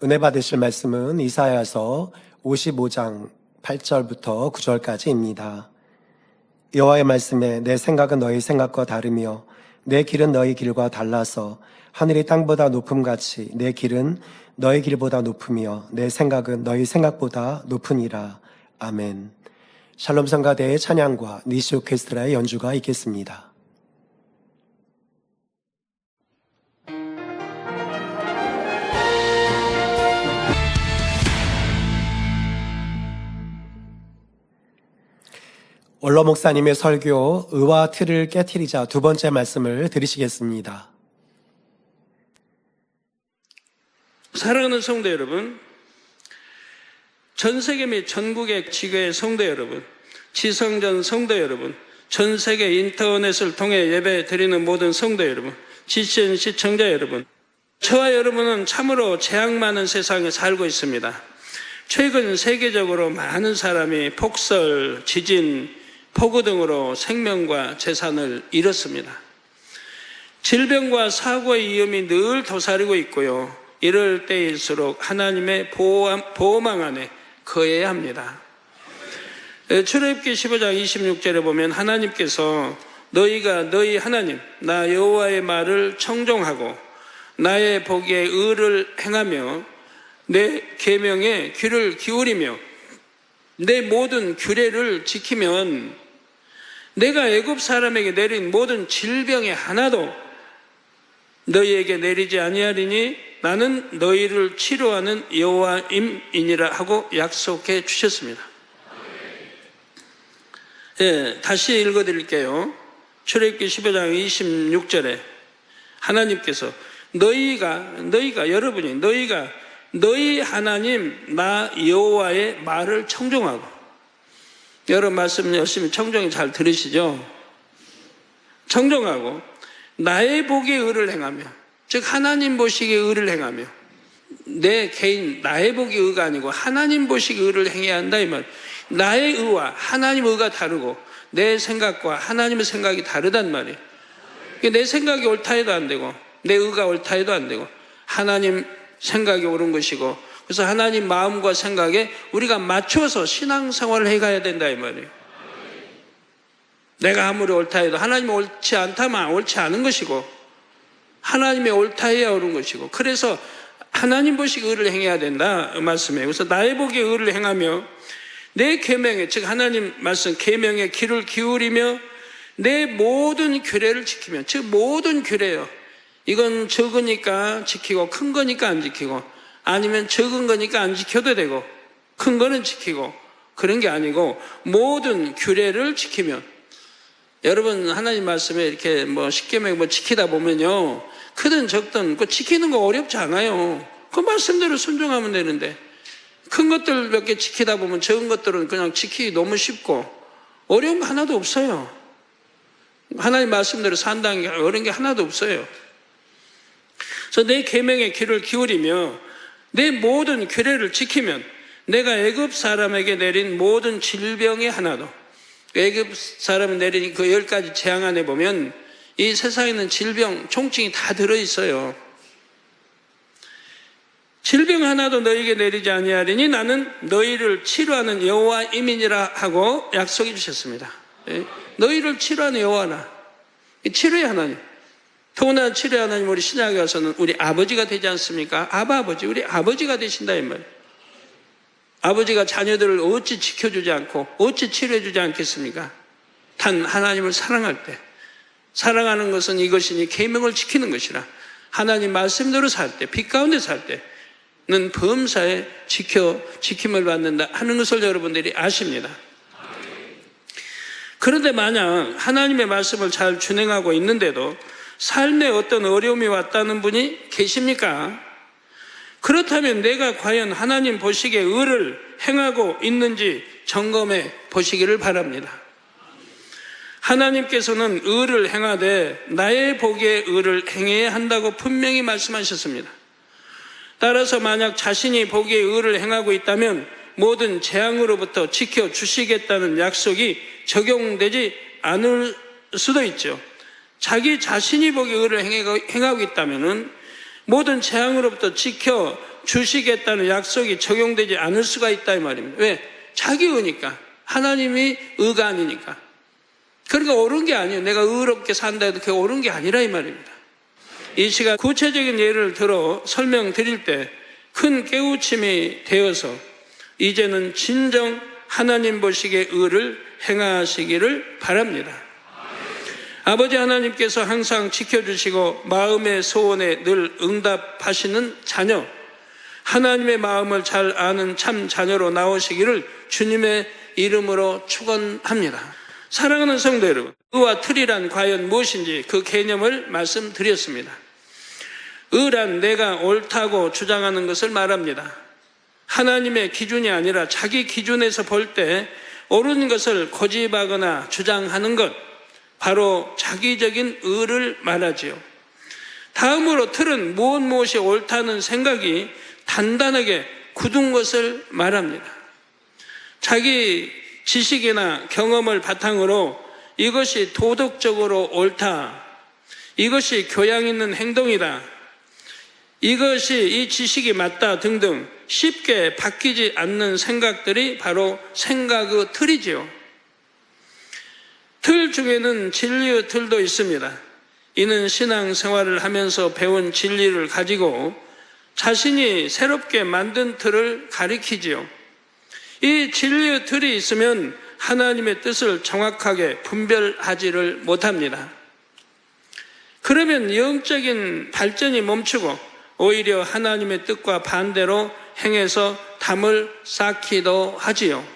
은혜 받으실 말씀은 이사야서 55장 8절부터 9절까지입니다. 여호와의 말씀에 내 생각은 너희 생각과 다르며 내 길은 너희 길과 달라서 하늘이 땅보다 높음같이 내 길은 너희 길보다 높으며 내 생각은 너희 생각보다 높으니라. 아멘. 샬롬 성가대의 찬양과 니시 오케스트라의 연주가 있겠습니다. 원로 목사님의 설교 의와 틀을 깨트리자 두 번째 말씀을 들으시겠습니다. 사랑하는 성도 여러분, 전 세계 및 전국의 지교의 성도 여러분, 지성전 성도 여러분, 전 세계 인터넷을 통해 예배 드리는 모든 성도 여러분, GCN 시청자 여러분, 저와 여러분은 참으로 재앙 많은 세상에 살고 있습니다. 최근 세계적으로 많은 사람이 폭설, 지진, 폭우 등으로 생명과 재산을 잃었습니다. 질병과 사고의 위험이 늘 도사리고 있고요. 이럴 때일수록 하나님의 보호망 안에 거해야 합니다. 출애굽기 15장 26절에 보면 하나님께서 너희가 너희 하나님 나 여호와의 말을 청종하고 나의 보기에 의를 행하며 내 계명에 귀를 기울이며 내 모든 규례를 지키면 내가 애굽 사람에게 내린 모든 질병의 하나도 너희에게 내리지 아니하리니 나는 너희를 치료하는 여호와임이니라 하고 약속해 주셨습니다. 다시 읽어드릴게요. 출애굽기 15장 26절에 하나님께서 너희가 너희 하나님 나 여호와의 말을 청종하고, 여러분 말씀 열심히 청종이 잘 들으시죠? 청종하고 나의 보기에 의를 행하며, 즉 하나님 보시기에 의를 행하며, 내 개인 나의 보기에 의가 아니고 하나님 보시기에 의를 행해야 한다 이 말. 나의 의와 하나님 의가 다르고 내 생각과 하나님의 생각이 다르단 말이에요. 내 생각이 옳다 해도 안 되고 내 의가 옳다 해도 안 되고 하나님 생각이 옳은 것이고, 그래서 하나님 마음과 생각에 우리가 맞춰서 신앙생활을 해가야 된다 이 말이에요. 내가 아무리 옳다 해도 하나님이 옳지 않다면 옳지 않은 것이고 하나님이 옳다 해야 옳은 것이고, 그래서 하나님 보시기 의를 행해야 된다 그 말씀이에요. 그래서 나의 보기에 의를 행하며 내 계명에, 즉 하나님 말씀 계명에 귀를 기울이며 내 모든 규례를 지키며, 즉 모든 규례요. 이건 적으니까 지키고 큰 거니까 안 지키고, 아니면 적은 거니까 안 지켜도 되고 큰 거는 지키고, 그런 게 아니고 모든 규례를 지키면, 여러분 하나님 말씀에 이렇게 십계명 지키다 보면요, 크든 적든 그 지키는 거 어렵지 않아요. 그 말씀대로 순종하면 되는데, 큰 것들 몇 개 지키다 보면 적은 것들은 그냥 지키기 너무 쉽고 어려운 거 하나도 없어요. 하나님 말씀대로 산다는 게 어려운 게 하나도 없어요. 그래서 내 계명에 귀를 기울이며 내 모든 규례를 지키면 내가 애굽 사람에게 내린 모든 질병의 하나도, 애굽 사람이 내린 그 10가지 재앙 안에 보면 이 세상에 있는 질병, 총칭이 다 들어있어요. 질병 하나도 너희에게 내리지 아니하리니 나는 너희를 치료하는 여호와임이니라 하고 약속해 주셨습니다. 너희를 치료하는 여호와나, 치료의 하나님. 더구나 치료의 하나님, 우리 신약에 와서는 우리 아버지가 되지 않습니까? 아버지, 우리 아버지가 되신다 이 말이에요. 아버지가 자녀들을 어찌 지켜주지 않고 어찌 치료해주지 않겠습니까? 단 하나님을 사랑할 때, 사랑하는 것은 이것이니 계명을 지키는 것이라, 하나님 말씀대로 살 때, 빛 가운데 살 때는 범사에 지킴을 받는다 하는 것을 여러분들이 아십니다. 그런데 만약 하나님의 말씀을 잘 준행하고 있는데도 삶에 어떤 어려움이 왔다는 분이 계십니까? 그렇다면 내가 과연 하나님 보시기에 의를 행하고 있는지 점검해 보시기를 바랍니다. 하나님께서는 의를 행하되 나의 보기에 의를 행해야 한다고 분명히 말씀하셨습니다. 따라서 만약 자신이 보기에 의를 행하고 있다면 모든 재앙으로부터 지켜주시겠다는 약속이 적용되지 않을 수도 있죠. 자기 자신이 보기에 의를 행하고 있다면 모든 재앙으로부터 지켜 주시겠다는 약속이 적용되지 않을 수가 있다 이 말입니다. 왜? 자기 의니까. 하나님이 의가 아니니까. 그러니까 옳은 게 아니에요. 내가 의롭게 산다 해도 그게 옳은 게 아니라 이 말입니다. 이 시간 구체적인 예를 들어 설명드릴 때 큰 깨우침이 되어서 이제는 진정 하나님 보시기에 의를 행하시기를 바랍니다. 아버지 하나님께서 항상 지켜주시고 마음의 소원에 늘 응답하시는 자녀, 하나님의 마음을 잘 아는 참 자녀로 나오시기를 주님의 이름으로 축원합니다. 사랑하는 성도 여러분, 의와 틀이란 과연 무엇인지 그 개념을 말씀드렸습니다. 의란 내가 옳다고 주장하는 것을 말합니다. 하나님의 기준이 아니라 자기 기준에서 볼 때 옳은 것을 고집하거나 주장하는 것, 바로 자기적인 의를 말하지요. 다음으로 틀은 무엇이 옳다는 생각이 단단하게 굳은 것을 말합니다. 자기 지식이나 경험을 바탕으로 이것이 도덕적으로 옳다, 이것이 교양 있는 행동이다, 이것이 이 지식이 맞다 등등 쉽게 바뀌지 않는 생각들이 바로 생각의 틀이지요. 틀 중에는 진리의 틀도 있습니다. 이는 신앙생활을 하면서 배운 진리를 가지고 자신이 새롭게 만든 틀을 가리키지요. 이 진리의 틀이 있으면 하나님의 뜻을 정확하게 분별하지를 못합니다. 그러면 영적인 발전이 멈추고 오히려 하나님의 뜻과 반대로 행해서 담을 쌓기도 하지요.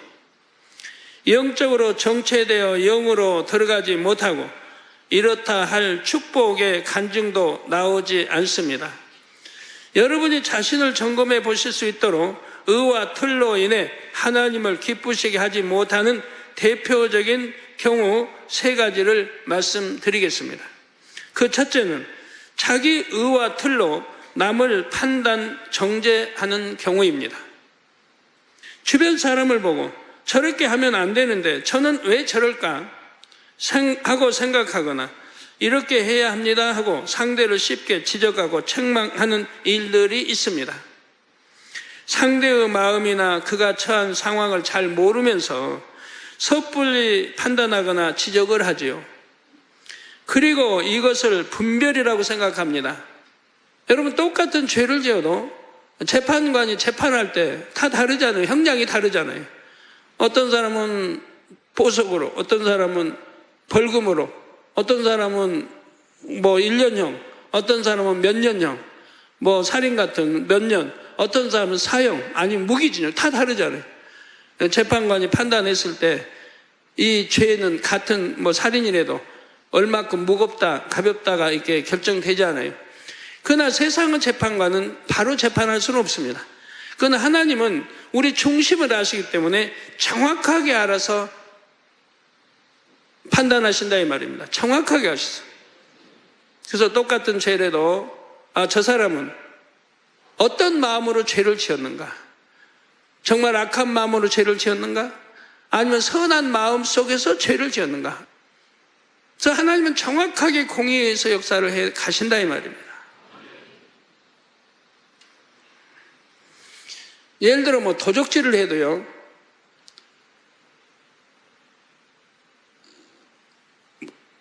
영적으로 정체되어 영으로 들어가지 못하고 이렇다 할 축복의 간증도 나오지 않습니다. 여러분이 자신을 점검해 보실 수 있도록 의와 틀로 인해 하나님을 기쁘시게 하지 못하는 대표적인 경우 3가지를 말씀드리겠습니다. 그 첫째는 자기 의와 틀로 남을 판단, 정죄하는 경우입니다. 주변 사람을 보고 저렇게 하면 안 되는데 저는 왜 저럴까 하고 생각하거나 이렇게 해야 합니다 하고 상대를 쉽게 지적하고 책망하는 일들이 있습니다. 상대의 마음이나 그가 처한 상황을 잘 모르면서 섣불리 판단하거나 지적을 하지요. 그리고 이것을 분별이라고 생각합니다. 여러분, 똑같은 죄를 지어도 재판관이 재판할 때 다 다르잖아요. 형량이 다르잖아요. 어떤 사람은 보석으로, 어떤 사람은 벌금으로, 어떤 사람은 1년형, 어떤 사람은 몇 년형, 살인 같은 몇 년, 어떤 사람은 사형, 아니면 무기징역, 다 다르잖아요. 재판관이 판단했을 때 이 죄는 같은 살인이라도 얼마큼 무겁다, 가볍다가 이렇게 결정되지 않아요. 그러나 세상의 재판관은 바로 재판할 수는 없습니다. 그러나 하나님은 우리 중심을 아시기 때문에 정확하게 알아서 판단하신다 이 말입니다. 정확하게 하시죠. 그래서 똑같은 죄라도 저 사람은 어떤 마음으로 죄를 지었는가? 정말 악한 마음으로 죄를 지었는가? 아니면 선한 마음 속에서 죄를 지었는가? 그래서 하나님은 정확하게 공의에서 역사를 해 가신다 이 말입니다. 예를 들어 도적질을 해도요,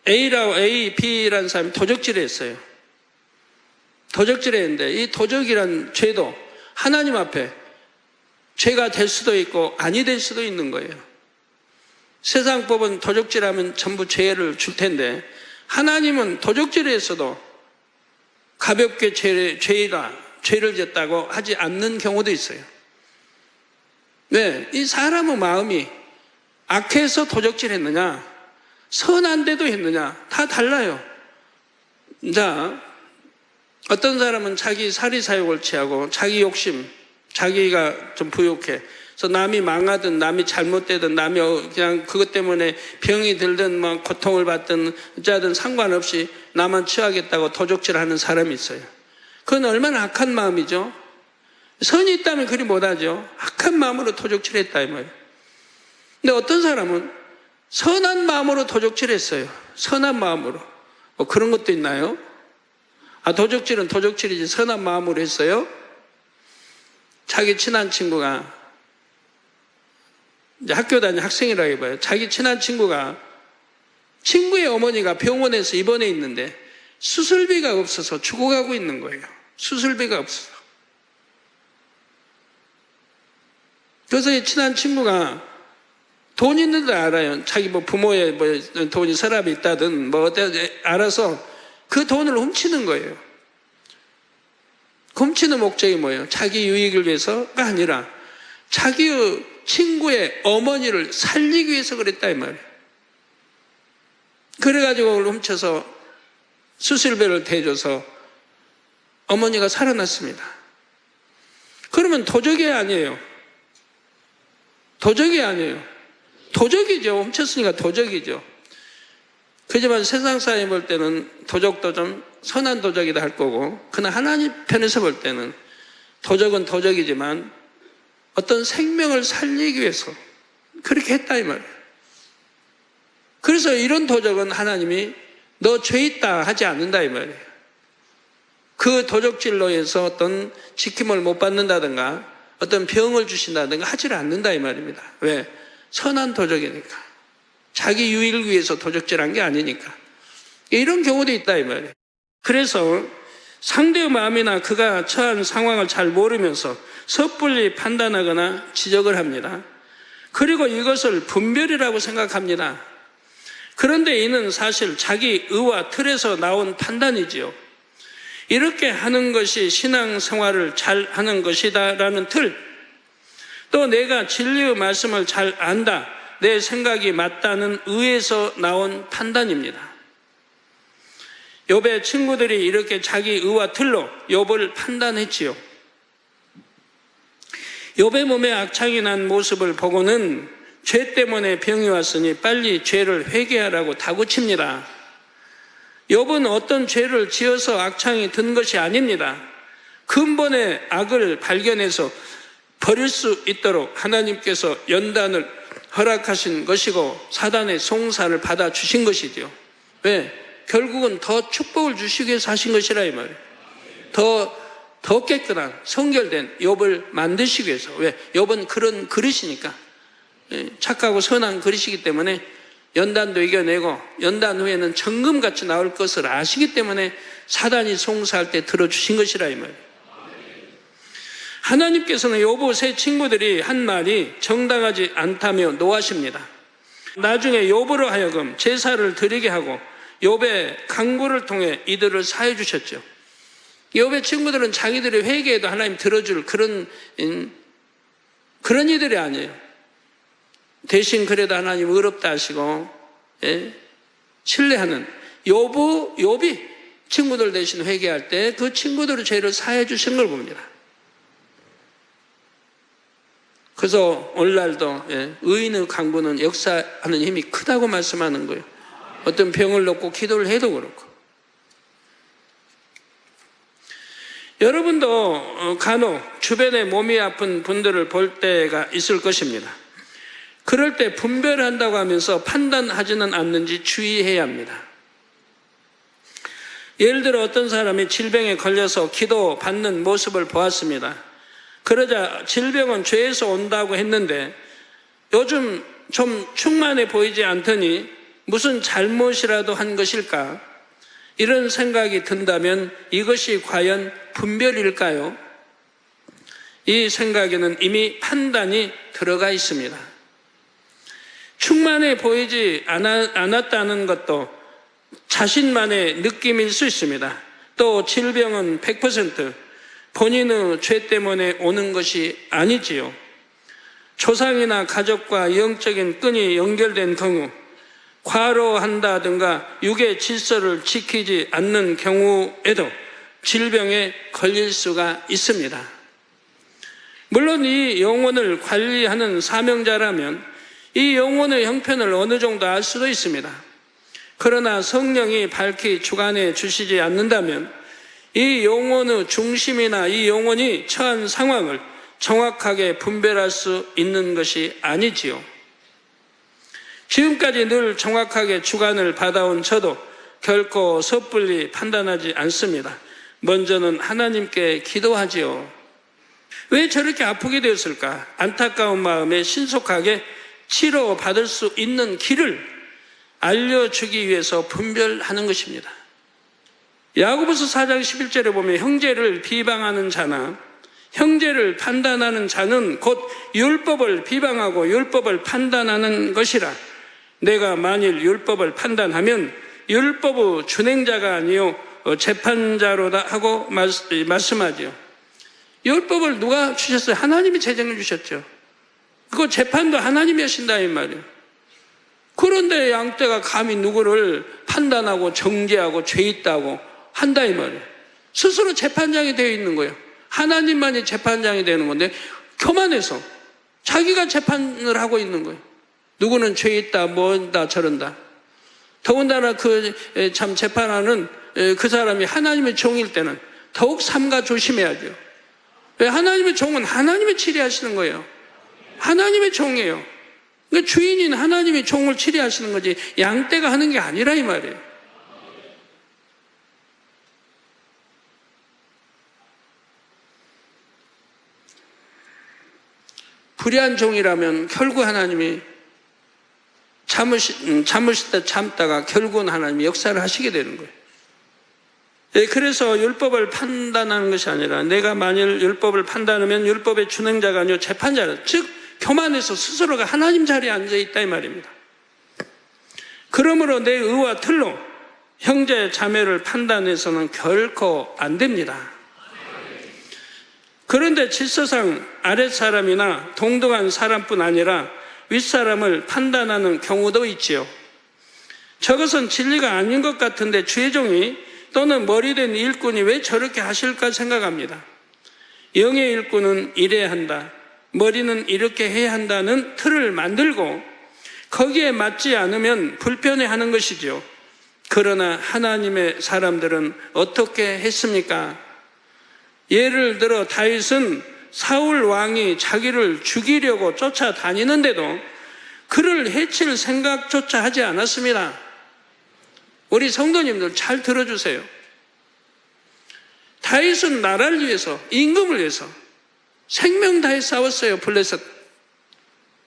A, B라는 사람이 도적질을 했어요. 도적질을 했는데 이 도적이란 죄도 하나님 앞에 죄가 될 수도 있고 아니 될 수도 있는 거예요. 세상 법은 도적질하면 전부 죄를 줄 텐데 하나님은 도적질을 했어도 가볍게 죄를 졌다고 하지 않는 경우도 있어요. 네, 이 사람의 마음이 악해서 도적질했느냐, 선한데도 했느냐, 다 달라요. 자, 어떤 사람은 자기 사리사욕을 취하고 자기 욕심, 자기가 좀 부욕해. 그래서 남이 망하든 남이 잘못되든 남이 그냥 그것 때문에 병이 들든 고통을 받든 어쩌든 상관없이 나만 취하겠다고 도적질하는 사람이 있어요. 그건 얼마나 악한 마음이죠. 선이 있다면 그리 못하죠. 악한 마음으로 도적질했다 이 말이에요. 근데 어떤 사람은 선한 마음으로 도적질했어요. 선한 마음으로. 그런 것도 있나요? 도적질은 도적질이지 선한 마음으로 했어요? 자기 친한 친구가, 이제 학교 다니는 학생이라고 해봐요. 자기 친한 친구가, 친구의 어머니가 병원에서 입원해 있는데 수술비가 없어서 죽어가고 있는 거예요. 수술비가 없어서. 그래서 이 친한 친구가 돈 있는 줄 알아요. 자기 뭐 부모의 뭐 돈이 서랍이 있다든 뭐 알아서 그 돈을 훔치는 거예요. 훔치는 목적이 뭐예요? 자기 유익을 위해서가 아니라 자기의 친구의 어머니를 살리기 위해서 그랬다 이 말이에요. 그래가지고 그걸 훔쳐서 수술비를 대줘서 어머니가 살아났습니다. 그러면 도적이 아니에요. 도적이 아니에요. 도적이죠. 훔쳤으니까 도적이죠. 그지만 세상 사람이 볼 때는 도적도 좀 선한 도적이다 할 거고, 그러나 하나님 편에서 볼 때는 도적은 도적이지만 어떤 생명을 살리기 위해서 그렇게 했다 이 말이에요. 그래서 이런 도적은 하나님이 너 죄 있다 하지 않는다 이 말이에요. 그 도적질로 해서 어떤 지킴을 못 받는다든가 어떤 병을 주신다든가 하지를 않는다 이 말입니다. 왜? 선한 도적이니까. 자기 유익을 위해서 도적질한 게 아니니까. 이런 경우도 있다 이 말이에요. 그래서 상대의 마음이나 그가 처한 상황을 잘 모르면서 섣불리 판단하거나 지적을 합니다. 그리고 이것을 분별이라고 생각합니다. 그런데 이는 사실 자기 의와 틀에서 나온 판단이지요. 이렇게 하는 것이 신앙생활을 잘 하는 것이다라는 틀, 또 내가 진리의 말씀을 잘 안다, 내 생각이 맞다는 의에서 나온 판단입니다. 욥의 친구들이 이렇게 자기 의와 틀로 욥을 판단했지요. 욥의 몸에 악창이 난 모습을 보고는 죄 때문에 병이 왔으니 빨리 죄를 회개하라고 다구칩니다. 욥은 어떤 죄를 지어서 악창이 든 것이 아닙니다. 근본의 악을 발견해서 버릴 수 있도록 하나님께서 연단을 허락하신 것이고 사단의 송사를 받아주신 것이죠. 왜? 결국은 더 축복을 주시기 위해서 하신 것이라 이 말이에요. 더 깨끗한 성결된 욥을 만드시기 위해서. 왜? 욥은 그런 그릇이니까, 착하고 선한 그릇이기 때문에 연단도 이겨내고 연단 후에는 정금같이 나올 것을 아시기 때문에 사단이 송사할 때 들어주신 것이라 이 말이에요. 하나님께서는 욥의 세 친구들이 한 말이 정당하지 않다며 노하십니다. 나중에 욥으로 하여금 제사를 드리게 하고 욥의 강구를 통해 이들을 사해 주셨죠. 욥의 친구들은 자기들이 회개해도 하나님 들어줄 그런 이들이 아니에요. 대신 그래도 하나님 의롭다 하시고 신뢰하는 욥이 친구들 대신 회개할 때 그 친구들의 죄를 사해 주신 걸 봅니다. 그래서 오늘날도 의인의 강구는 역사하는 힘이 크다고 말씀하는 거예요. 어떤 병을 놓고 기도를 해도 그렇고. 여러분도 간혹 주변에 몸이 아픈 분들을 볼 때가 있을 것입니다. 그럴 때 분별한다고 하면서 판단하지는 않는지 주의해야 합니다. 예를 들어 어떤 사람이 질병에 걸려서 기도 받는 모습을 보았습니다. 그러자 질병은 죄에서 온다고 했는데 요즘 좀 충만해 보이지 않더니 무슨 잘못이라도 한 것일까? 이런 생각이 든다면 이것이 과연 분별일까요? 이 생각에는 이미 판단이 들어가 있습니다. 충만해 보이지 않았다는 것도 자신만의 느낌일 수 있습니다. 또 질병은 100% 본인의 죄 때문에 오는 것이 아니지요. 조상이나 가족과 영적인 끈이 연결된 경우, 과로한다든가 육의 질서를 지키지 않는 경우에도 질병에 걸릴 수가 있습니다. 물론 이 영혼을 관리하는 사명자라면 이 영혼의 형편을 어느 정도 알 수도 있습니다. 그러나 성령이 밝히 주관해 주시지 않는다면 이 영혼의 중심이나 이 영혼이 처한 상황을 정확하게 분별할 수 있는 것이 아니지요. 지금까지 늘 정확하게 주관을 받아온 저도 결코 섣불리 판단하지 않습니다. 먼저는 하나님께 기도하지요. 왜 저렇게 아프게 되었을까? 안타까운 마음에 신속하게 치료받을 수 있는 길을 알려주기 위해서 분별하는 것입니다. 야고보서 4장 11절에 보면 형제를 비방하는 자나 형제를 판단하는 자는 곧 율법을 비방하고 율법을 판단하는 것이라. 내가 만일 율법을 판단하면 율법의 준행자가 아니요 재판자로다 하고 말씀하지요. 율법을 누가 주셨어요? 하나님이 제정해 주셨죠. 그거 재판도 하나님이 하신다 이 말이에요. 그런데 양떼가 감히 누구를 판단하고 정죄하고 죄 있다고 한다 이 말이에요. 스스로 재판장이 되어 있는 거예요. 하나님만이 재판장이 되는 건데 교만해서 자기가 재판을 하고 있는 거예요. 누구는 죄 있다, 뭐다, 저런다. 더군다나 참 재판하는 그 사람이 하나님의 종일 때는 더욱 삼가 조심해야죠. 왜? 하나님의 종은 하나님이 치리하시는 거예요. 하나님의 종이에요. 그러니까 주인인 하나님이 종을 치리하시는 거지 양떼가 하는 게 아니라 이 말이에요. 불의한 종이라면 결국 하나님이 참으실 때 참다가 결국은 하나님이 역사를 하시게 되는 거예요. 그래서 율법을 판단하는 것이 아니라 내가 만일 율법을 판단하면 율법의 준행자가 아니요 재판자라. 즉 교만해서 스스로가 하나님 자리에 앉아있다 이 말입니다. 그러므로 내 의와 틀로 형제 자매를 판단해서는 결코 안 됩니다. 그런데 질서상 아랫사람이나 동등한 사람뿐 아니라 윗사람을 판단하는 경우도 있지요. 저것은 진리가 아닌 것 같은데 주의 종이 또는 머리된 일꾼이 왜 저렇게 하실까 생각합니다. 영의 일꾼은 이래야 한다, 머리는 이렇게 해야 한다는 틀을 만들고 거기에 맞지 않으면 불편해하는 것이죠. 그러나 하나님의 사람들은 어떻게 했습니까? 예를 들어 다윗은 사울 왕이 자기를 죽이려고 쫓아다니는데도 그를 해칠 생각조차 하지 않았습니다. 우리 성도님들 잘 들어주세요. 다윗은 나라를 위해서, 임금을 위해서 생명 다해 싸웠어요. 블레셋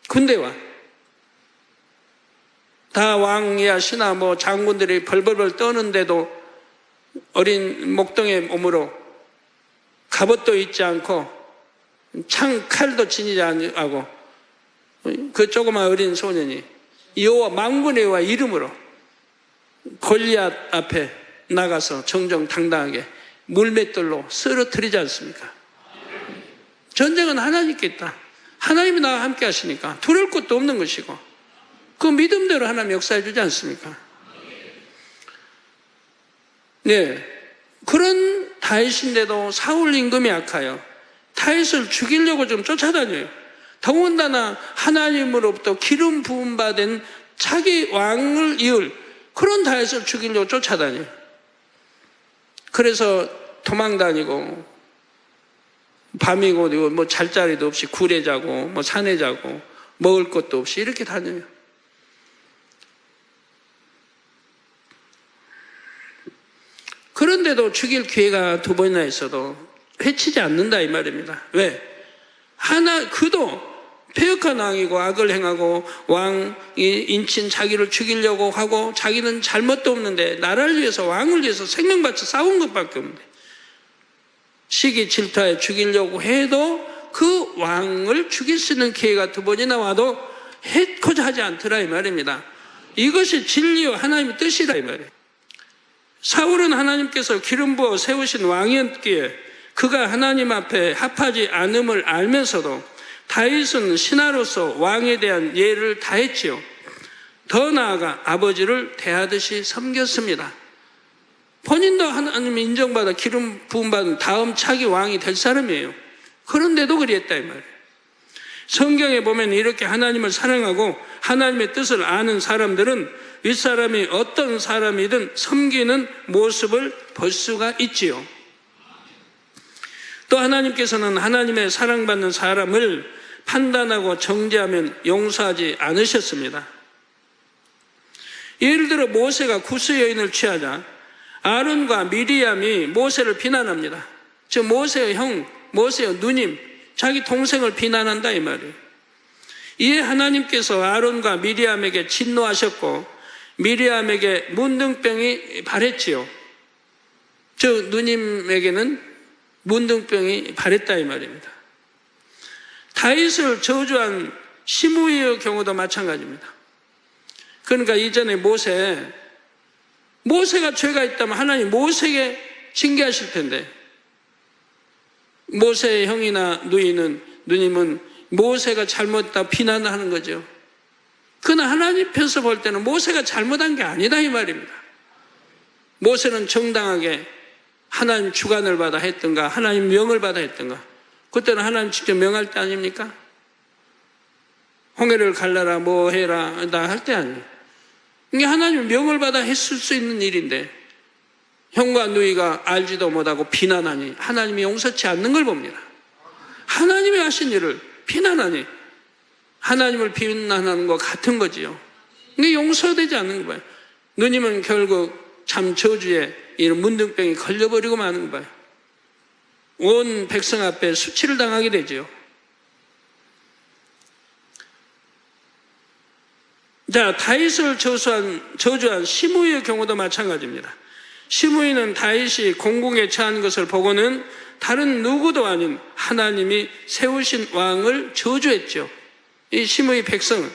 군대와. 다 왕이야 신하 뭐 장군들이 벌벌벌 떠는데도 어린 목동의 몸으로 갑옷도 입지 않고 칼도 지니지 않고 그 조그만 어린 소년이 여호와 만군의 여호와 이름으로 골리앗 앞에 나가서 정정당당하게 물맷돌로 쓰러뜨리지 않습니까? 전쟁은 하나님께 있다. 하나님이 나와 함께 하시니까 두려울 것도 없는 것이고 그 믿음대로 하나님 역사해 주지 않습니까? 네, 그런 다윗인데도 사울 임금이 악하여 다윗을 죽이려고 좀 쫓아다녀요. 더군다나 하나님으로부터 기름 부음 받은 자기 왕을 이을 그런 다윗을 죽이려고 쫓아다녀요. 그래서 도망다니고 밤이고 뭐 잘 자리도 없이 굴에 자고 뭐 산에 자고 먹을 것도 없이 이렇게 다녀요. 그런데도 죽일 기회가 두 번이나 있어도 해치지 않는다 이 말입니다. 왜? 그도 패역한 왕이고 악을 행하고 왕이 인친 자기를 죽이려고 하고 자기는 잘못도 없는데 나라를 위해서 왕을 위해서 생명 바쳐 싸운 것밖에 없는데 시기 질투하여 죽이려고 해도 그 왕을 죽일 수 있는 기회가 두 번이나 와도 해코자 하지 않더라 이 말입니다. 이것이 진리와 하나님의 뜻이라 이 말이에요. 사울은 하나님께서 기름 부어 세우신 왕이었기에 그가 하나님 앞에 합하지 않음을 알면서도 다윗은 신하로서 왕에 대한 예를 다했지요. 더 나아가 아버지를 대하듯이 섬겼습니다. 본인도 하나님 인정받아 기름 부음받은 다음 차기 왕이 될 사람이에요. 그런데도 그랬다 이 말이에요. 성경에 보면 이렇게 하나님을 사랑하고 하나님의 뜻을 아는 사람들은 윗사람이 어떤 사람이든 섬기는 모습을 볼 수가 있지요. 또 하나님께서는 하나님의 사랑받는 사람을 판단하고 정죄하면 용서하지 않으셨습니다. 예를 들어 모세가 구스 여인을 취하자 아론과 미리암이 모세를 비난합니다. 즉 모세의 형, 모세의 누님 자기 동생을 비난한다 이 말이에요. 이에 하나님께서 아론과 미리암에게 진노하셨고 미리암에게 문둥병이 발했지요. 즉 누님에게는 문둥병이 발했다 이 말입니다. 다윗을 저주한 시므이의 경우도 마찬가지입니다. 그러니까 이전에 모세가 죄가 있다면 하나님 모세에게 징계하실 텐데 모세의 형이나 누님은 모세가 잘못했다 비난하는 거죠. 그러나 하나님 편에서 볼 때는 모세가 잘못한 게 아니다 이 말입니다. 모세는 정당하게 하나님 주관을 받아 했던가 하나님 명을 받아 했던가 그때는 하나님 직접 명할 때 아닙니까? 홍해를 갈라라 뭐 해라 나 할 때 아니에요. 이게 하나님 명을 받아 했을 수 있는 일인데 형과 누이가 알지도 못하고 비난하니 하나님이 용서치 않는 걸 봅니다. 하나님이 하신 일을 비난하니 하나님을 비난하는 것 같은 거지요. 이게 용서되지 않는 거 봐요. 누님은 결국 참 저주에 이런 문둥병이 걸려버리고 마는 거 봐요. 온 백성 앞에 수치를 당하게 되죠. 자, 다윗을 저주한 시므이의 경우도 마찬가지입니다. 시므이는 다윗이 공공에 처한 것을 보고는 다른 누구도 아닌 하나님이 세우신 왕을 저주했죠. 이 시므이 백성은.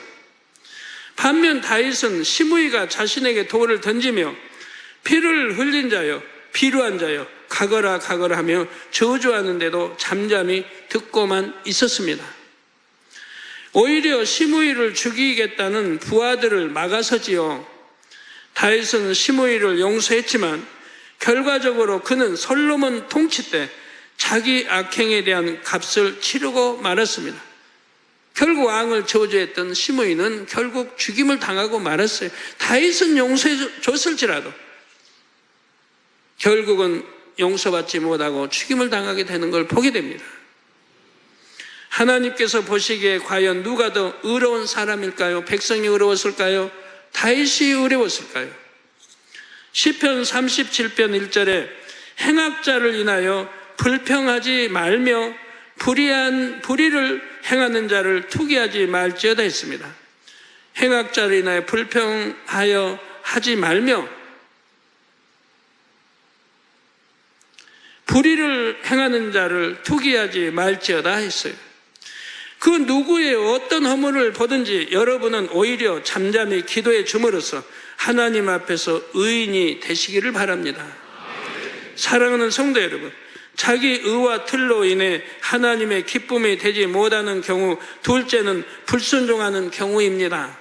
반면 다윗은 시므이가 자신에게 돌을 던지며 피를 흘린 자여 비루한 자여 가거라 하며 저주하는데도 잠잠히 듣고만 있었습니다. 오히려 시므이를 죽이겠다는 부하들을 막아서지요. 다윗은 시므이를 용서했지만 결과적으로 그는 솔로몬 통치 때 자기 악행에 대한 값을 치르고 말았습니다. 결국 왕을 저주했던 시므이는 결국 죽임을 당하고 말았어요. 다윗은 용서해 줬을지라도 결국은 용서받지 못하고 죽임을 당하게 되는 걸 보게 됩니다. 하나님께서 보시기에 과연 누가 더 의로운 사람일까요? 백성이 의로웠을까요? 다윗이 의로웠을까요? 시편 37편 1절에 행악자를 인하여 불평하지 말며 불의를 행하는 자를 투기하지 말지어다 했습니다. 행악자를 인하여 불평하여 하지 말며 불의를 행하는 자를 투기하지 말지어다 했어요. 그 누구의 어떤 허물을 보든지 여러분은 오히려 잠잠히 기도에 줌으로써 하나님 앞에서 의인이 되시기를 바랍니다. 사랑하는 성도 여러분, 자기 의와 틀로 인해 하나님의 기쁨이 되지 못하는 경우, 둘째는 불순종하는 경우입니다.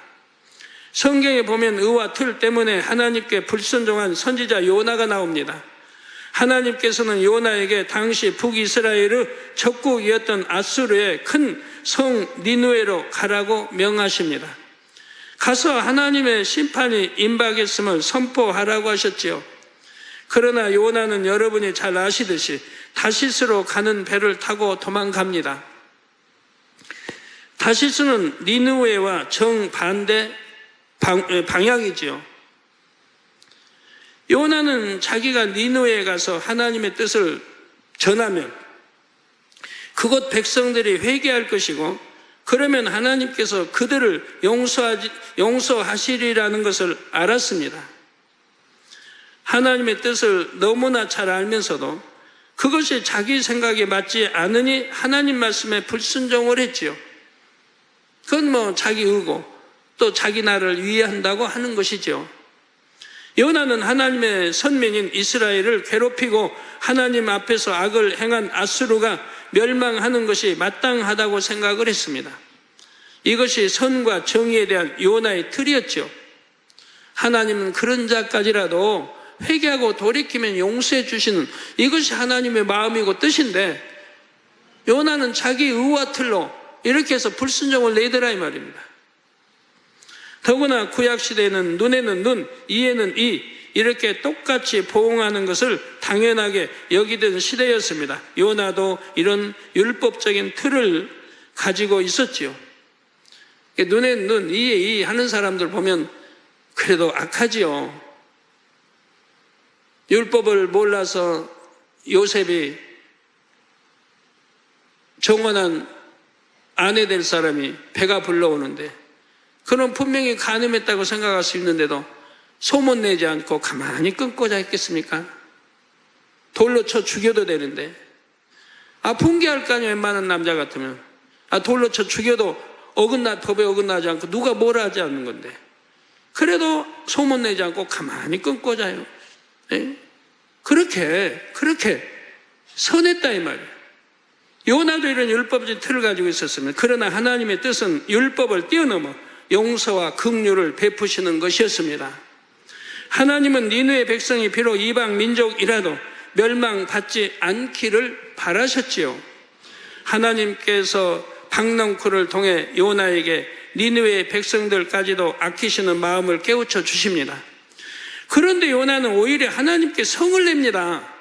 성경에 보면 의와 틀 때문에 하나님께 불순종한 선지자 요나가 나옵니다. 하나님께서는 요나에게 당시 북이스라엘의 적국이었던 아수르의 큰 성 니느웨로 가라고 명하십니다. 가서 하나님의 심판이 임박했음을 선포하라고 하셨지요. 그러나 요나는 여러분이 잘 아시듯이 다시스로 가는 배를 타고 도망갑니다. 다시스는 니느웨와 정반대 방향이지요. 요나는 자기가 니느웨에 가서 하나님의 뜻을 전하면 그곳 백성들이 회개할 것이고 그러면 하나님께서 그들을 용서하시리라는 것을 알았습니다. 하나님의 뜻을 너무나 잘 알면서도 그것이 자기 생각에 맞지 않으니 하나님 말씀에 불순종을 했지요. 그건 자기 의고 또 자기 나라를 위한다고 하는 것이죠. 요나는 하나님의 선민인 이스라엘을 괴롭히고 하나님 앞에서 악을 행한 아수르가 멸망하는 것이 마땅하다고 생각을 했습니다. 이것이 선과 정의에 대한 요나의 틀이었죠. 하나님은 그런 자까지라도 회개하고 돌이키면 용서해 주시는 이것이 하나님의 마음이고 뜻인데 요나는 자기 의와 틀로 이렇게 해서 불순종을 내더라 이 말입니다. 더구나 구약시대에는 눈에는 눈, 이에는 이 이렇게 똑같이 보응하는 것을 당연하게 여기던 시대였습니다. 요나도 이런 율법적인 틀을 가지고 있었지요. 눈에는 눈, 이에 이 하는 사람들 보면 그래도 악하지요. 율법을 몰라서 요셉이 정원한 아내 될 사람이 배가 불러오는데 그는 분명히 간음했다고 생각할 수 있는데도 소문내지 않고 가만히 끊고자 했겠습니까? 돌로 쳐 죽여도 되는데 분개할 거 아니에요. 웬만한 남자 같으면 돌로 쳐 죽여도 법에 어긋나지 않고 누가 뭐라 하지 않는 건데 그래도 소문내지 않고 가만히 끊고자 해요. 예? 그렇게 선했다 이 말이에요. 요나도 이런 율법적인 틀을 가지고 있었으면, 그러나 하나님의 뜻은 율법을 뛰어넘어 용서와 긍휼을 베푸시는 것이었습니다. 하나님은 니느웨 백성이 비록 이방 민족이라도 멸망받지 않기를 바라셨지요. 하나님께서 박넝쿨을 통해 요나에게 니느웨 백성들까지도 아끼시는 마음을 깨우쳐 주십니다. 그런데 요나는 오히려 하나님께 성을 냅니다.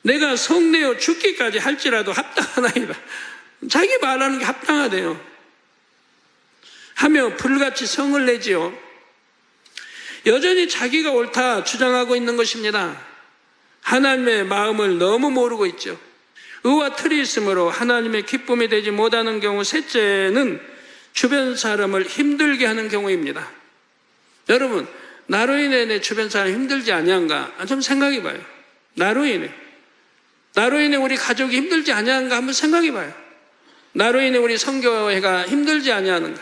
내가 성내어 죽기까지 할지라도 합당하나이다. 자기 말하는 게 합당하대요. 하며 불같이 성을 내지요. 여전히 자기가 옳다 주장하고 있는 것입니다. 하나님의 마음을 너무 모르고 있죠. 의와 틀이 있으므로 하나님의 기쁨이 되지 못하는 경우, 셋째는 주변 사람을 힘들게 하는 경우입니다. 여러분, 나로 인해 내 주변 사람이 힘들지 아니한가 좀 생각해 봐요. 나로 인해 우리 가족이 힘들지 아니한가 한번 생각해 봐요. 나로 인해 우리 선교회가 힘들지 아니하는가,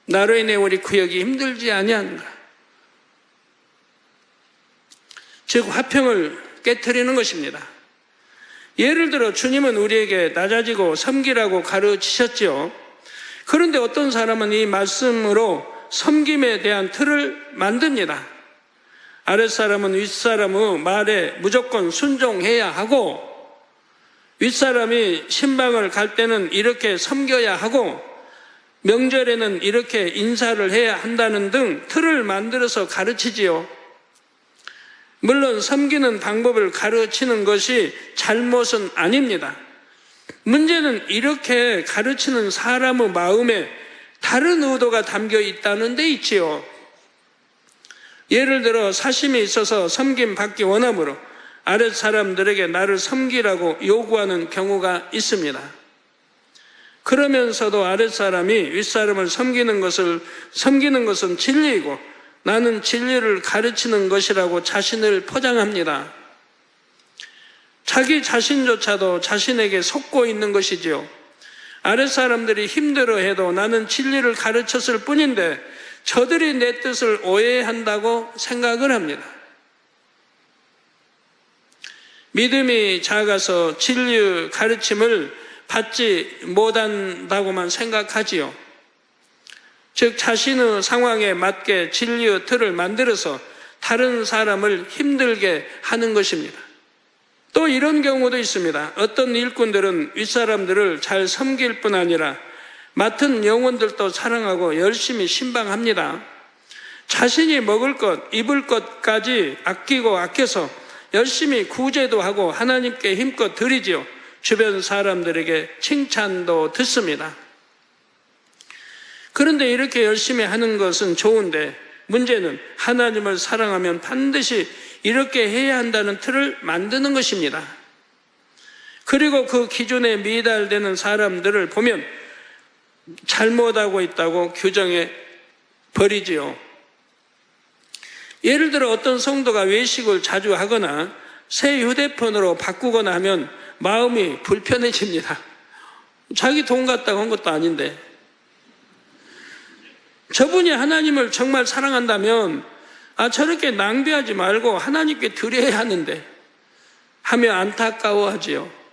나로 인해 우리 구역이 힘들지 아니하는가. 즉 화평을 깨트리는 것입니다. 예를 들어 주님은 우리에게 낮아지고 섬기라고 가르치셨지요. 그런데 어떤 사람은 이 말씀으로 섬김에 대한 틀을 만듭니다. 아랫사람은 윗사람의 말에 무조건 순종해야 하고, 윗사람이 신방을 갈 때는 이렇게 섬겨야 하고, 명절에는 이렇게 인사를 해야 한다는 등 틀을 만들어서 가르치지요. 물론 섬기는 방법을 가르치는 것이 잘못은 아닙니다. 문제는 이렇게 가르치는 사람의 마음에 다른 의도가 담겨 있다는 데 있지요. 예를 들어 사심이 있어서 섬김 받기 원하므로 아랫 사람들에게 나를 섬기라고 요구하는 경우가 있습니다. 그러면서도 아랫 사람이 윗사람을 섬기는 것은 진리이고 나는 진리를 가르치는 것이라고 자신을 포장합니다. 자기 자신조차도 자신에게 속고 있는 것이지요. 아랫 사람들이 힘들어해도 나는 진리를 가르쳤을 뿐인데 저들이 내 뜻을 오해한다고 생각을 합니다. 믿음이 작아서 진리의 가르침을 받지 못한다고만 생각하지요. 즉 자신의 상황에 맞게 진리의 틀을 만들어서 다른 사람을 힘들게 하는 것입니다. 또 이런 경우도 있습니다. 어떤 일꾼들은 윗사람들을 잘 섬길 뿐 아니라 맡은 영혼들도 사랑하고 열심히 신방합니다. 자신이 먹을 것, 입을 것까지 아껴서 열심히 구제도 하고 하나님께 힘껏 드리지요. 주변 사람들에게 칭찬도 듣습니다. 그런데 이렇게 열심히 하는 것은 좋은데 문제는 하나님을 사랑하면 반드시 이렇게 해야 한다는 틀을 만드는 것입니다. 그리고 그 기준에 미달되는 사람들을 보면 잘못하고 있다고 규정해 버리지요. 예를 들어 어떤 성도가 외식을 자주 하거나 새 휴대폰으로 바꾸거나 하면 마음이 불편해집니다. 자기 돈 갖다가 한 것도 아닌데. 저분이 하나님을 정말 사랑한다면 저렇게 낭비하지 말고 하나님께 드려야 하는데 하며 안타까워하지요.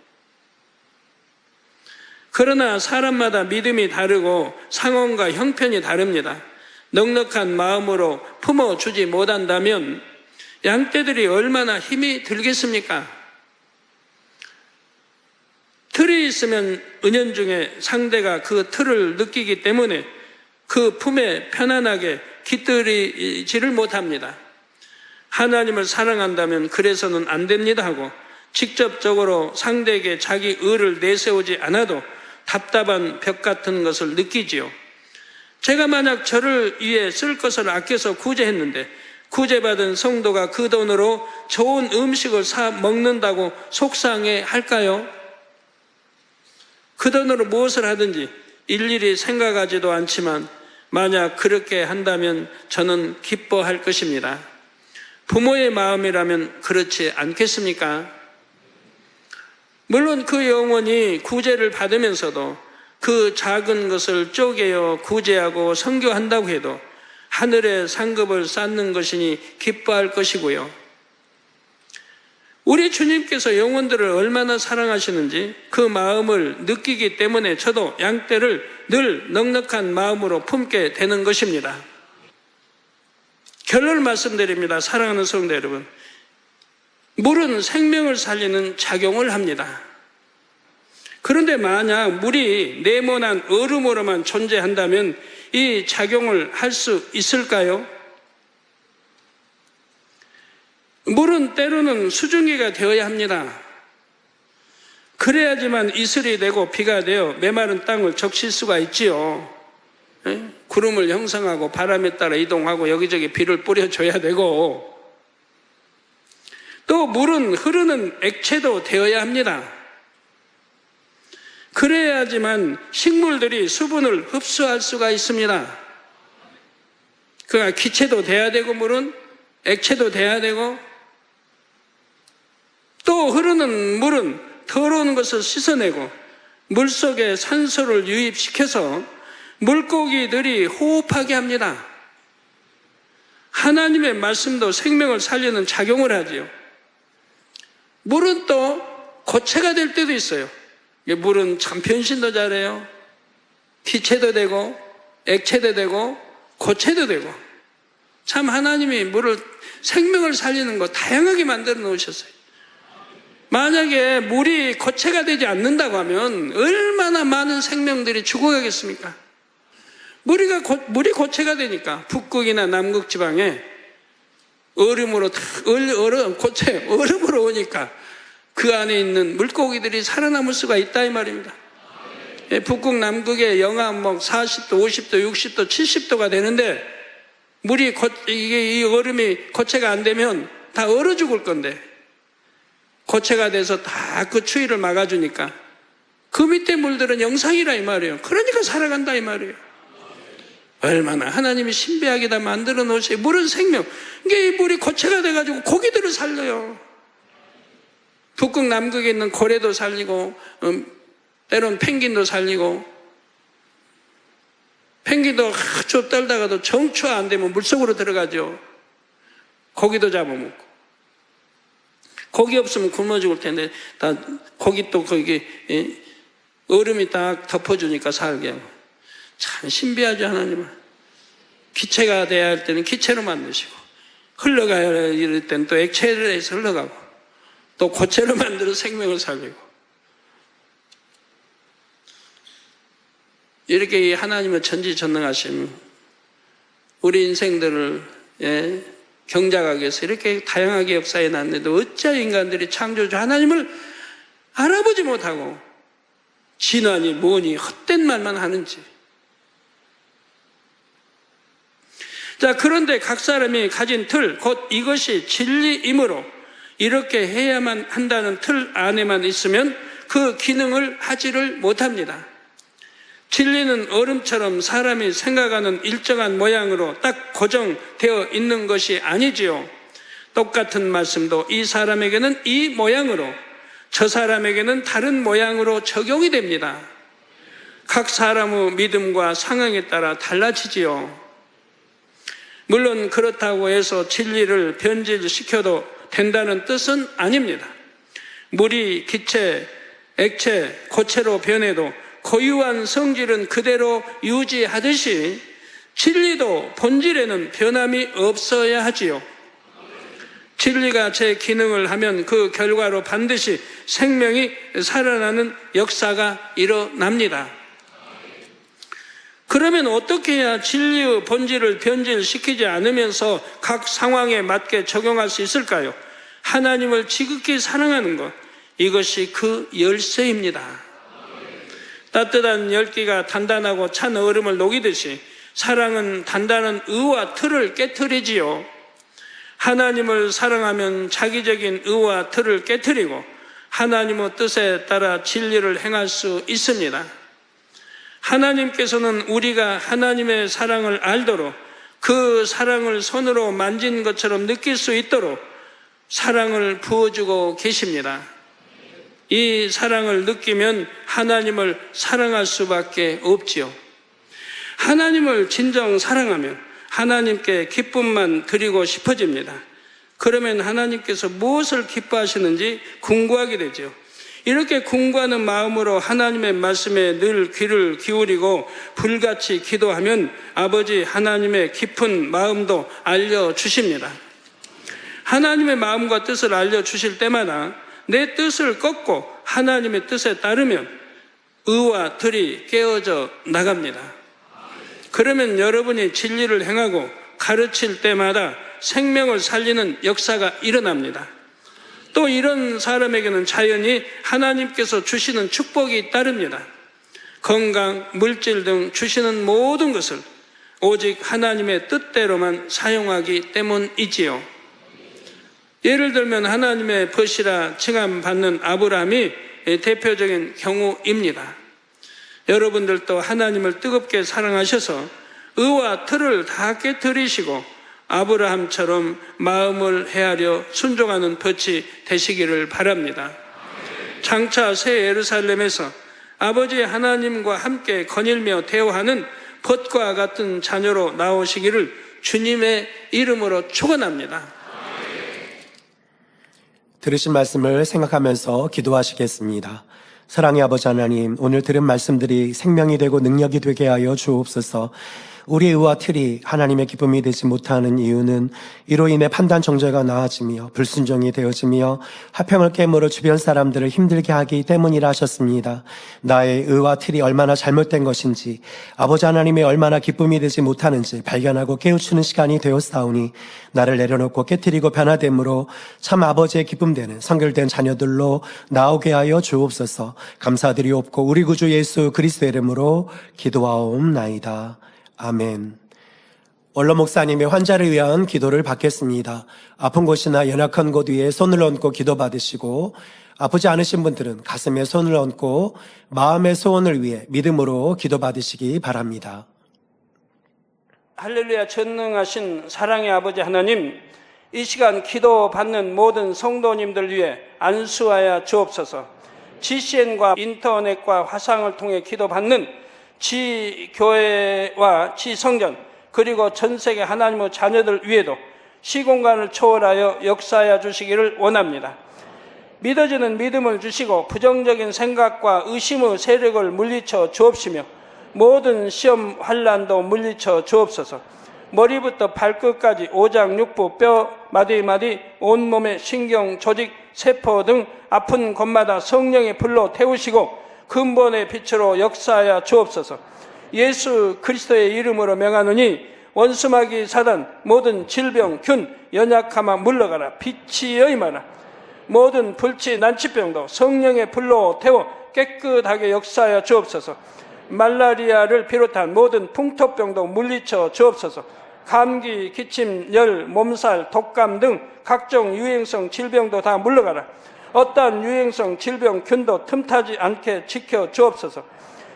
그러나 사람마다 믿음이 다르고 상황과 형편이 다릅니다. 넉넉한 마음으로 품어주지 못한다면 양떼들이 얼마나 힘이 들겠습니까? 틀이 있으면 은연중에 상대가 그 틀을 느끼기 때문에 그 품에 편안하게 깃들이지를 못합니다. 하나님을 사랑한다면 그래서는 안 됩니다 하고 직접적으로 상대에게 자기 의를 내세우지 않아도 답답한 벽 같은 것을 느끼지요. 제가 만약 저를 위해 쓸 것을 아껴서 구제했는데 구제받은 성도가 그 돈으로 좋은 음식을 사 먹는다고 속상해 할까요? 그 돈으로 무엇을 하든지 일일이 생각하지도 않지만 만약 그렇게 한다면 저는 기뻐할 것입니다. 부모의 마음이라면 그렇지 않겠습니까? 물론 그 영혼이 구제를 받으면서도 그 작은 것을 쪼개어 구제하고 선교한다고 해도 하늘의 상급을 쌓는 것이니 기뻐할 것이고요. 우리 주님께서 영혼들을 얼마나 사랑하시는지 그 마음을 느끼기 때문에 저도 양떼를 늘 넉넉한 마음으로 품게 되는 것입니다. 결론을 말씀드립니다. 사랑하는 성도 여러분, 물은 생명을 살리는 작용을 합니다. 그런데 만약 물이 네모난 얼음으로만 존재한다면 이 작용을 할 수 있을까요? 물은 때로는 수증기가 되어야 합니다. 그래야지만 이슬이 되고 비가 되어 메마른 땅을 적실 수가 있지요. 구름을 형성하고 바람에 따라 이동하고 여기저기 비를 뿌려줘야 되고, 또 물은 흐르는 액체도 되어야 합니다. 그래야지만 식물들이 수분을 흡수할 수가 있습니다. 그러니까 기체도 돼야 되고 물은 액체도 돼야 되고, 또 흐르는 물은 더러운 것을 씻어내고 물속에 산소를 유입시켜서 물고기들이 호흡하게 합니다. 하나님의 말씀도 생명을 살리는 작용을 하지요. 물은 또 고체가 될 때도 있어요. 물은 참 변신도 잘해요. 기체도 되고 액체도 되고 고체도 되고, 참 하나님이 물을 생명을 살리는 거 다양하게 만들어 놓으셨어요. 만약에 물이 고체가 되지 않는다고 하면 얼마나 많은 생명들이 죽어가겠습니까? 물이 고체가 되니까 북극이나 남극 지방에 얼음으로 얼음으로 오니까 그 안에 있는 물고기들이 살아남을 수가 있다 이 말입니다. 북극 남극에 영하 40도, 50도, 60도, 70도가 되는데 이 얼음이 고체가 안 되면 다 얼어 죽을 건데, 고체가 돼서 다 그 추위를 막아주니까 그 밑에 물들은 영상이라 이 말이에요. 그러니까 살아간다 이 말이에요. 얼마나 하나님이 신비하게 다 만들어 놓으세요. 물은 생명. 이게 이 물이 고체가 돼가지고 고기들을 살려요. 북극 남극에 있는 고래도 살리고, 때론 펭귄도 살리고, 펭귄도 쭉 떨다가도 정추가 안 되면 물속으로 들어가죠. 고기도 잡아먹고. 고기 없으면 굶어 죽을 텐데 다 고기 또 거기 얼음이 딱 덮어주니까 살게 하고. 참 신비하죠 하나님은. 기체가 돼야 할 때는 기체로 만드시고, 흘러가야 할 때는 또 액체를 해서 흘러가고, 또 고체로 만들어 생명을 살리고, 이렇게 하나님의 전지전능하심, 우리 인생들을 경작하기 위해서 이렇게 다양하게 역사해 놨는데도 어찌하여 인간들이 창조주 하나님을 알아보지 못하고 진화니 뭐니 헛된 말만 하는지. 자, 그런데 각 사람이 가진 틀, 곧 이것이 진리이므로 이렇게 해야만 한다는 틀 안에만 있으면 그 기능을 하지를 못합니다. 진리는 얼음처럼 사람이 생각하는 일정한 모양으로 딱 고정되어 있는 것이 아니지요. 똑같은 말씀도 이 사람에게는 이 모양으로, 저 사람에게는 다른 모양으로 적용이 됩니다. 각 사람의 믿음과 상황에 따라 달라지지요. 물론 그렇다고 해서 진리를 변질시켜도 된다는 뜻은 아닙니다. 물이 기체, 액체, 고체로 변해도 고유한 성질은 그대로 유지하듯이 진리도 본질에는 변함이 없어야 하지요. 진리가 제 기능을 하면 그 결과로 반드시 생명이 살아나는 역사가 일어납니다. 그러면 어떻게 해야 진리의 본질을 변질시키지 않으면서 각 상황에 맞게 적용할 수 있을까요? 하나님을 지극히 사랑하는 것, 이것이 그 열쇠입니다. 따뜻한 열기가 단단하고 찬 얼음을 녹이듯이 사랑은 단단한 의와 틀을 깨트리지요. 하나님을 사랑하면 자기적인 의와 틀을 깨트리고 하나님의 뜻에 따라 진리를 행할 수 있습니다. 하나님께서는 우리가 하나님의 사랑을 알도록 그 사랑을 손으로 만진 것처럼 느낄 수 있도록 사랑을 부어주고 계십니다. 이 사랑을 느끼면 하나님을 사랑할 수밖에 없지요. 하나님을 진정 사랑하면 하나님께 기쁨만 드리고 싶어집니다. 그러면 하나님께서 무엇을 기뻐하시는지 궁구하게 되죠. 이렇게 궁구하는 마음으로 하나님의 말씀에 늘 귀를 기울이고 불같이 기도하면 아버지 하나님의 깊은 마음도 알려주십니다. 하나님의 마음과 뜻을 알려주실 때마다 내 뜻을 꺾고 하나님의 뜻에 따르면 의와 틀이 깨어져 나갑니다. 그러면 여러분이 진리를 행하고 가르칠 때마다 생명을 살리는 역사가 일어납니다. 또 이런 사람에게는 자연히 하나님께서 주시는 축복이 따릅니다. 건강, 물질 등 주시는 모든 것을 오직 하나님의 뜻대로만 사용하기 때문이지요. 예를 들면 하나님의 벗이라 칭함받는 아브라함이 대표적인 경우입니다. 여러분들도 하나님을 뜨겁게 사랑하셔서 의와 틀을 다 깨뜨리시고 아브라함처럼 마음을 헤아려 순종하는 벗이 되시기를 바랍니다. 장차 새 예루살렘에서 아버지 하나님과 함께 거닐며 대화하는 벗과 같은 자녀로 나오시기를 주님의 이름으로 축원합니다. 들으신 말씀을 생각하면서 기도하시겠습니다. 사랑의 아버지 하나님, 오늘 들은 말씀들이 생명이 되고 능력이 되게 하여 주옵소서. 우리의 의와 틀이 하나님의 기쁨이 되지 못하는 이유는 이로 인해 판단 정죄가 나아지며 불순종이 되어지며 화평을 깨물어 주변 사람들을 힘들게 하기 때문이라 하셨습니다. 나의 의와 틀이 얼마나 잘못된 것인지, 아버지 하나님의 얼마나 기쁨이 되지 못하는지 발견하고 깨우치는 시간이 되었사오니 나를 내려놓고 깨트리고 변화됨으로 참 아버지의 기쁨되는 성결된 자녀들로 나오게 하여 주옵소서. 감사드리옵고 우리 구주 예수 그리스도의 이름으로 기도하옵나이다. 아멘. 원로 목사님의 환자를 위한 기도를 받겠습니다. 아픈 곳이나 연약한 곳 위에 손을 얹고 기도 받으시고 아프지 않으신 분들은 가슴에 손을 얹고 마음의 소원을 위해 믿음으로 기도 받으시기 바랍니다. 할렐루야. 전능하신 사랑의 아버지 하나님, 이 시간 기도 받는 모든 성도님들 위해 안수하여 주옵소서. GCN과 인터넷과 화상을 통해 기도 받는 지교회와 지성전 그리고 전세계 하나님의 자녀들 위에도 시공간을 초월하여 역사하여 주시기를 원합니다. 믿어지는 믿음을 주시고 부정적인 생각과 의심의 세력을 물리쳐 주옵시며 모든 시험 환난도 물리쳐 주옵소서. 머리부터 발끝까지 오장육부 뼈 마디마디 온몸의 신경 조직 세포 등 아픈 곳마다 성령의 불로 태우시고 근본의 빛으로 역사하여 주옵소서. 예수 그리스도의 이름으로 명하노니 원수마귀 사단 모든 질병 균 연약함아 물러가라. 빛이 여임하라. 모든 불치 난치병도 성령의 불로 태워 깨끗하게 역사하여 주옵소서. 말라리아를 비롯한 모든 풍토병도 물리쳐 주옵소서. 감기, 기침, 열, 몸살, 독감 등 각종 유행성 질병도 다 물러가라. 어떠한 유행성 질병 균도 틈타지 않게 지켜 주옵소서.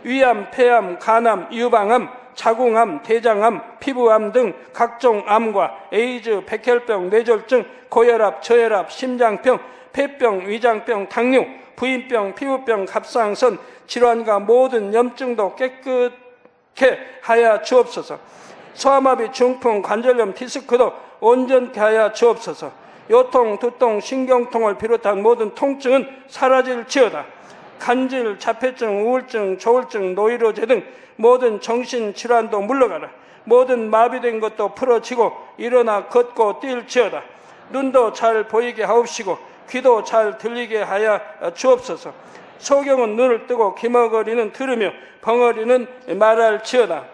위암, 폐암, 간암, 유방암, 자궁암, 대장암, 피부암 등 각종 암과 에이즈, 백혈병, 뇌졸중, 고혈압, 저혈압, 심장병, 폐병, 위장병, 당뇨, 부인병, 피부병, 갑상선 질환과 모든 염증도 깨끗게 하여 주옵소서. 소아마비, 중풍, 관절염, 디스크도 온전케 하여 주옵소서. 요통, 두통, 신경통을 비롯한 모든 통증은 사라질지어다. 간질, 자폐증, 우울증, 조울증, 노이로제 등 모든 정신질환도 물러가라. 모든 마비된 것도 풀어지고 일어나 걷고 뛸지어다. 눈도 잘 보이게 하옵시고 귀도 잘 들리게 하여 주옵소서. 소경은 눈을 뜨고 기머거리는 들으며 벙어리는 말할지어다.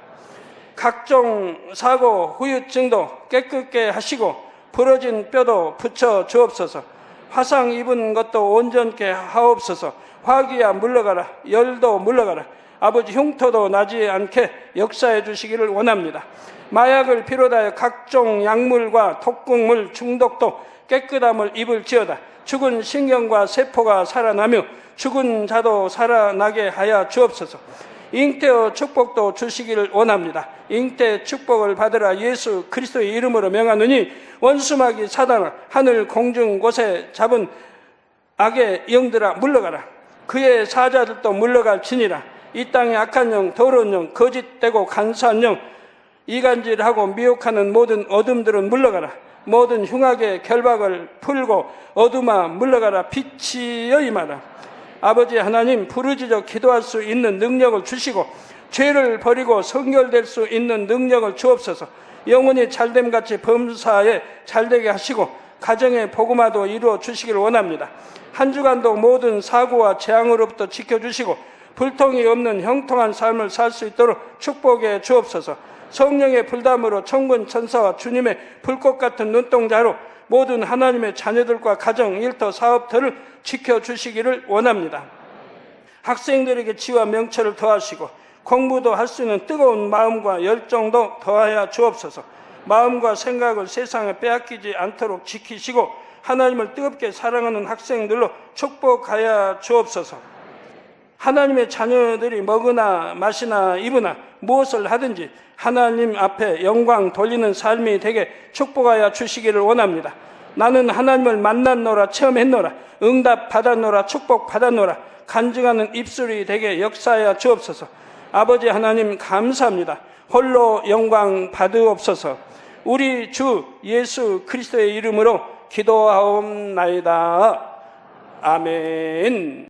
각종 사고, 후유증도 깨끗게 하시고 부러진 뼈도 붙여 주옵소서. 화상 입은 것도 온전케 하옵소서. 화기야 물러가라. 열도 물러가라. 아버지 흉터도 나지 않게 역사해 주시기를 원합니다. 마약을 비롯하여 각종 약물과 독극물 중독도 깨끗함을 입을지어다. 죽은 신경과 세포가 살아나며 죽은 자도 살아나게 하여 주옵소서. 잉태의 축복도 주시기를 원합니다. 잉태 축복을 받으라. 예수 그리스도의 이름으로 명하노니 원수마귀 사단아, 하늘 공중 곳에 잡은 악의 영들아 물러가라. 그의 사자들도 물러갈지니라. 이 땅의 악한 영, 더러운 영, 거짓되고 간사한 영, 이간질하고 미혹하는 모든 어둠들은 물러가라. 모든 흉악의 결박을 풀고 어둠아 물러가라. 빛이여 임하라. 아버지 하나님, 부르짖어 기도할 수 있는 능력을 주시고 죄를 버리고 성결될 수 있는 능력을 주옵소서. 영혼이 잘됨같이 범사에 잘되게 하시고 가정의 복음화도 이루어 주시길 원합니다. 한 주간도 모든 사고와 재앙으로부터 지켜주시고 불통이 없는 형통한 삶을 살 수 있도록 축복해 주옵소서. 성령의 불담으로 천군 천사와 주님의 불꽃 같은 눈동자로 모든 하나님의 자녀들과 가정, 일터, 사업들을 지켜주시기를 원합니다. 학생들에게 지와 명철을 더하시고 공부도 할 수 있는 뜨거운 마음과 열정도 더하여 주옵소서. 마음과 생각을 세상에 빼앗기지 않도록 지키시고 하나님을 뜨겁게 사랑하는 학생들로 축복하여 주옵소서. 하나님의 자녀들이 먹으나 마시나 입으나 무엇을 하든지 하나님 앞에 영광 돌리는 삶이 되게 축복하여 주시기를 원합니다. 나는 하나님을 만났노라, 체험했노라, 응답 받았노라, 축복 받았노라, 간증하는 입술이 되게 역사하여 주옵소서. 아버지 하나님 감사합니다. 홀로 영광 받으옵소서. 우리 주 예수 그리스도의 이름으로 기도하옵나이다. 아멘.